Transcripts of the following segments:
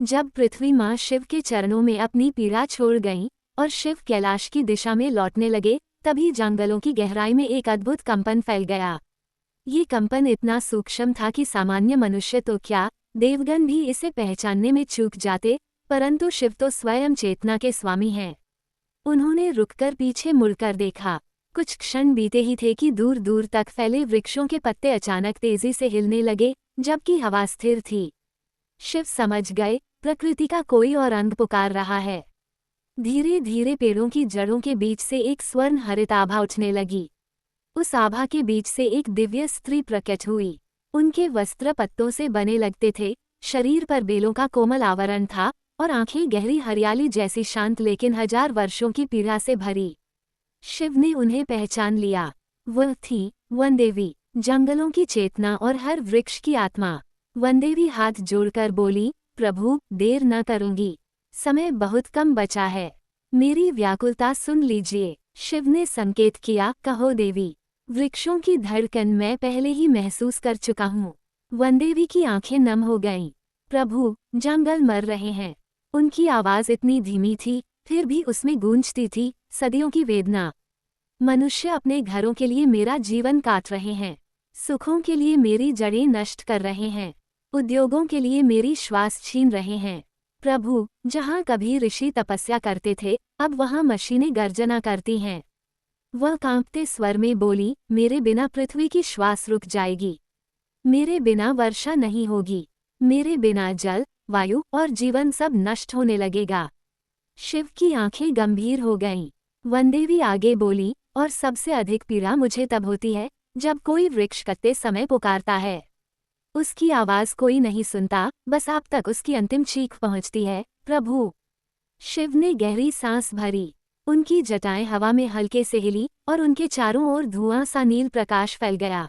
जब पृथ्वी माँ शिव के चरणों में अपनी पीड़ा छोड़ गईं और शिव कैलाश की दिशा में लौटने लगे, तभी जंगलों की गहराई में एक अद्भुत कंपन फैल गया। ये कंपन इतना सूक्ष्म था कि सामान्य मनुष्य तो क्या, देवगण भी इसे पहचानने में चूक जाते, परंतु शिव तो स्वयं चेतना के स्वामी हैं। उन्होंने रुककर पीछे मुड़कर देखा। कुछ क्षण बीते ही थे कि दूर दूर तक फैले वृक्षों के पत्ते अचानक तेजी से हिलने लगे, जबकि हवा स्थिर थी। शिव समझ गए, प्रकृति का कोई और अंग पुकार रहा है। धीरे धीरे पेड़ों की जड़ों के बीच से एक स्वर्ण हरित आभा उठने लगी। उस आभा के बीच से एक दिव्य स्त्री प्रकट हुई। उनके वस्त्र पत्तों से बने लगते थे, शरीर पर बेलों का कोमल आवरण था और आंखें गहरी हरियाली जैसी शांत लेकिन 1000 वर्षों की पीड़ा से भरी। शिव ने उन्हें पहचान लिया। वह थी वनदेवी, जंगलों की चेतना और हर वृक्ष की आत्मा। वनदेवी हाथ जोड़कर बोली, प्रभु, देर न करूंगी, समय बहुत कम बचा है, मेरी व्याकुलता सुन लीजिए। शिव ने संकेत किया, कहो देवी। वृक्षों की धड़कन मैं पहले ही महसूस कर चुका हूँ। वनदेवी की आंखें नम हो गईं। प्रभु, जंगल मर रहे हैं। उनकी आवाज इतनी धीमी थी, फिर भी उसमें गूंजती थी सदियों की वेदना। मनुष्य अपने घरों के लिए मेरा जीवन काट रहे हैं, सुखों के लिए मेरी जड़ें नष्ट कर रहे हैं, उद्योगों के लिए मेरी श्वास छीन रहे हैं। प्रभु, जहाँ कभी ऋषि तपस्या करते थे, अब वहाँ मशीनें गर्जना करती हैं। वह कांपते स्वर में बोली, मेरे बिना पृथ्वी की श्वास रुक जाएगी, मेरे बिना वर्षा नहीं होगी, मेरे बिना जल, वायु और जीवन सब नष्ट होने लगेगा। शिव की आंखें गंभीर हो गईं। वनदेवी आगे बोली, और सबसे अधिक पीड़ा मुझे तब होती है जब कोई वृक्ष कटते समय पुकारता है। उसकी आवाज कोई नहीं सुनता, बस आप तक उसकी अंतिम चीख पहुंचती है, प्रभु। शिव ने गहरी सांस भरी। उनकी जटाएं हवा में हल्के से हिली और उनके चारों ओर धुआं सा नील प्रकाश फैल गया।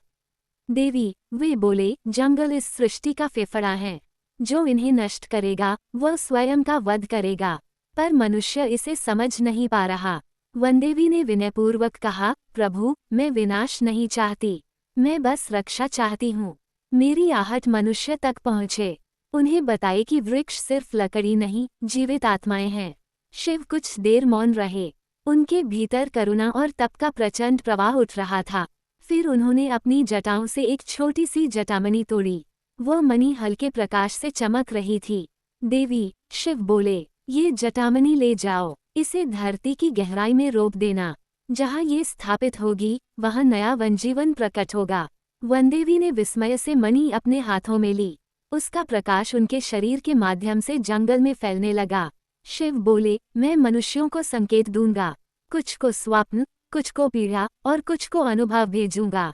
देवी, वे बोले, जंगल इस सृष्टि का फेफड़ा है, जो इन्हें नष्ट करेगा वह स्वयं का वध करेगा, पर मनुष्य इसे समझ नहीं पा रहा। वनदेवी ने विनयपूर्वक कहा, प्रभु, मैं विनाश नहीं चाहती, मैं बस रक्षा चाहती हूँ। मेरी आहट मनुष्य तक पहुँचे। उन्हें बताए कि वृक्ष सिर्फ लकड़ी नहीं, जीवित आत्माएं हैं। शिव कुछ देर मौन रहे। उनके भीतर करुणा और तप का प्रचंड प्रवाह उठ रहा था। फिर उन्होंने अपनी जटाओं से एक छोटी सी जटामणि तोड़ी। वह मणि हल्के प्रकाश से चमक रही थी। देवी, शिव बोले, ये जटामणि ले जाओ, इसे धरती की गहराई में रोप देना। जहाँ ये स्थापित होगी, वहाँ नया वनजीवन प्रकट होगा। वनदेवी ने विस्मय से मणि अपने हाथों में ली। उसका प्रकाश उनके शरीर के माध्यम से जंगल में फैलने लगा। शिव बोले, मैं मनुष्यों को संकेत दूंगा, कुछ को स्वप्न, कुछ को पीड़ा और कुछ को अनुभव भेजूंगा।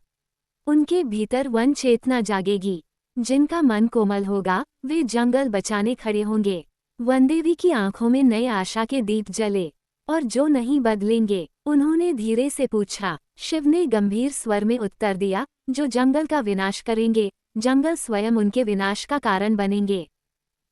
उनके भीतर वन चेतना जागेगी। जिनका मन कोमल होगा, वे जंगल बचाने खड़े होंगे। वनदेवी की आंखों में नए आशा के दीप जले। और जो नहीं बदलेंगे, उन्होंने धीरे से पूछा। शिव ने गंभीर स्वर में उत्तर दिया, जो जंगल का विनाश करेंगे, जंगल स्वयं उनके विनाश का कारण बनेंगे।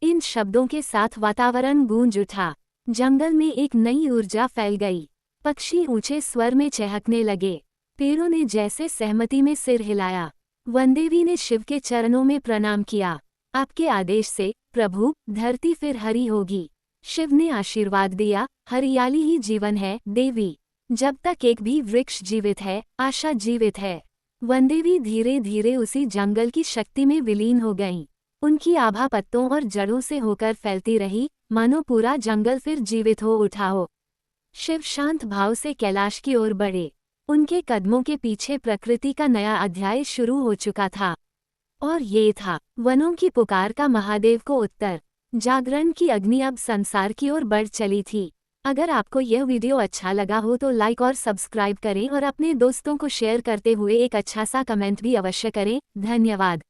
इन शब्दों के साथ वातावरण गूंज उठा। जंगल में एक नई ऊर्जा फैल गई। पक्षी ऊंचे स्वर में चहकने लगे। पेड़ों ने जैसे सहमति में सिर हिलाया। वनदेवी ने शिव के चरणों में प्रणाम किया। आपके आदेश से, प्रभु, धरती फिर हरी होगी। शिव ने आशीर्वाद दिया, हरियाली ही जीवन है, देवी। जब तक एक भी वृक्ष जीवित है, आशा जीवित है। वनदेवी धीरे धीरे उसी जंगल की शक्ति में विलीन हो गईं। उनकी आभा पत्तों और जड़ों से होकर फैलती रही, मानो पूरा जंगल फिर जीवित हो उठा हो। शिव शांत भाव से कैलाश की ओर बढ़े। उनके कदमों के पीछे प्रकृति का नया अध्याय शुरू हो चुका था। और ये था वनों की पुकार का महादेव को उत्तर। जागरण की अग्नि अब संसार की ओर बढ़ चली थी। अगर आपको यह वीडियो अच्छा लगा हो तो लाइक और सब्सक्राइब करें और अपने दोस्तों को शेयर करते हुए एक अच्छा सा कमेंट भी अवश्य करें। धन्यवाद।